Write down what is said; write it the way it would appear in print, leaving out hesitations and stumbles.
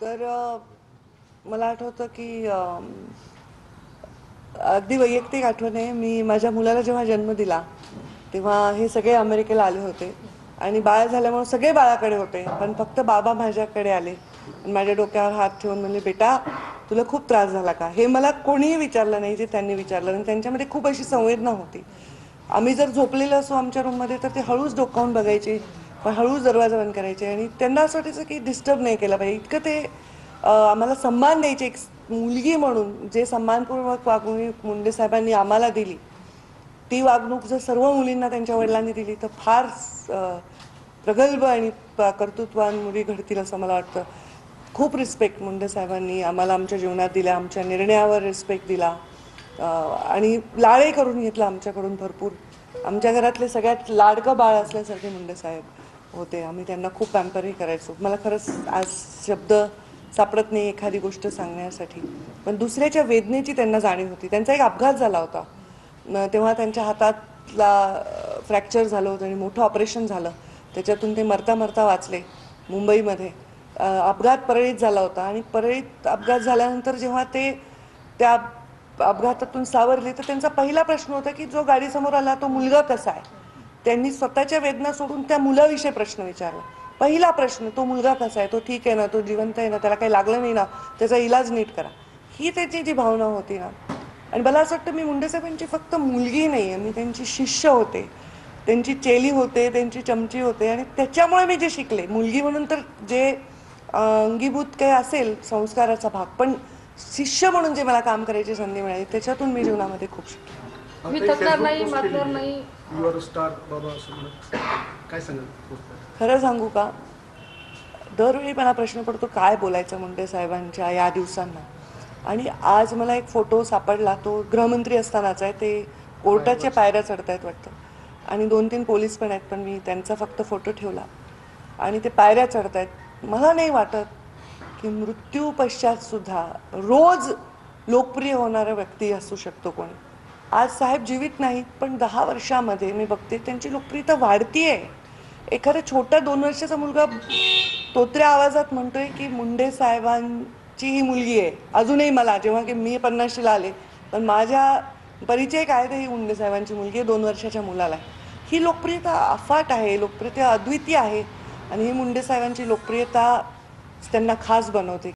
तर मला आठवतं की अगदी वैयक्तिक आठवण आहे. मी माझ्या मुलाला जेव्हा जन्म दिला तेव्हा हे सगळे अमेरिकेला आले होते आणि बाळ झाल्यामुळे सगळे बाळाकडे होते, पण फक्त बाबा माझ्याकडे आले आणि माझ्या डोक्यावर हात ठेवून म्हणले, बेटा तुला खूप त्रास झाला का? हे मला कोणीही विचारलं नाही जे त्यांनी विचारलं. आणि त्यांच्यामध्ये खूप अशी संवेदना होती. आम्ही जर झोपलेलो असो आमच्या रूममध्ये तर ते हळूच डोकावून बघायचे, पण हळूच दरवाजा बंद करायचे आणि त्यांना असं वाटायचं की डिस्टर्ब नाही केला पाहिजे. इतकं ते आम्हाला सन्मान द्यायचे. एक मुलगी म्हणून जे सन्मानपूर्वक वागणूक मुंडे साहेबांनी आम्हाला दिली, ती वागणूक जर सर्व मुलींना त्यांच्या वडिलांनी दिली तर फार प्रगल्भ आणि कर्तृत्वान मुली घडतील असं मला वाटतं. खूप रिस्पेक्ट मुंडे साहेबांनी आम्हाला आमच्या जीवनात दिला, आमच्या निर्णयावर रिस्पेक्ट दिला आणि लाडही करून घेतला आमच्याकडून भरपूर. आमच्या घरातले सगळ्यात लाडकं बाळ असल्यासारखे मुंडे साहेब होते. आम्ही त्यांना खूप पॅम्परही करायचो. मला खरंच आज शब्द सापडत नाही एखादी गोष्ट सांगण्यासाठी, पण दुसऱ्याच्या वेदनेची त्यांना जाणीव होती. त्यांचा एक अपघात झाला होता, तेव्हा त्यांच्या हातातला फ्रॅक्चर झालं होतं आणि मोठं ऑपरेशन झालं. त्याच्यातून ते मरता मरता वाचले मुंबईमध्ये. अपघात परळीत झाला होता आणि परळीत अपघात झाल्यानंतर जेव्हा ते त्या अपघातातून सावरले तर त्यांचा पहिला प्रश्न होता की जो गाडीसमोर आला तो मुलगा कसा आहे. त्यांनी स्वतःच्या वेदना सोडून त्या मुलाविषयी प्रश्न विचारला. पहिला प्रश्न, तो मुलगा कसा आहे, तो ठीक आहे ना, तो जिवंत आहे ना, त्याला काही लागलं नाही ना, त्याचा इलाज नीट करा. ही त्याची जी भावना होती ना. आणि मला असं वाटतं मी मुंडे साहेबांची फक्त मुलगी नाही आहे, मी त्यांची शिष्य होते, त्यांची चेली होते, त्यांची चमची होते. आणि त्याच्यामुळे मी जे शिकले, मुलगी म्हणून तर जे अंगीभूत काही असेल संस्काराचा भाग, पण शिष्य म्हणून जे मला काम करायची संधी मिळाली त्याच्यातून मी जीवनामध्ये खूप शिकले. मी थकणार नाही, मारणार नाही. युअर स्टार बाबा असं काय सांगाल? खरं सांगू का, दरवेळी मला प्रश्न पडतो काय बोलायचं मुंडे साहेबांच्या या दिवसांना. आणि आज मला एक फोटो सापडला, तो गृहमंत्री असतानाचा आहे. ते कोर्टाच्या पायऱ्या चढत आहेत वाटतं आणि 2-3 पोलीस पण आहेत, पण मी त्यांचा फक्त फोटो ठेवला आणि ते पायऱ्या चढत आहेत. मला नाही वाटत की मृत्यू पश्चात सुद्धा रोज लोकप्रिय होणारा व्यक्ती असू शकतो कोणी. आज साहेब जीवित नाहीत, पण 10 वर्षामध्ये मी बघते त्यांची लोकप्रियता वाढतीये. एखादा छोटा 2 वर्षाचा मुलगा तोत्र्या आवाजात म्हणतोय की मुंडे साहेबांची ही मुलगी आहे. अजूनही मला, जेव्हा की मी 50शीला आले, पण माझ्या परिचय काय तर ही मुंडे साहेबांची मुलगी आहे 2 वर्षाच्या मुलाला. ही लोकप्रियता अफाट आहे, लोकप्रियता अद्वितीय आहे आणि ही मुंडे साहेबांची लोकप्रियता त्यांना खास बनवते.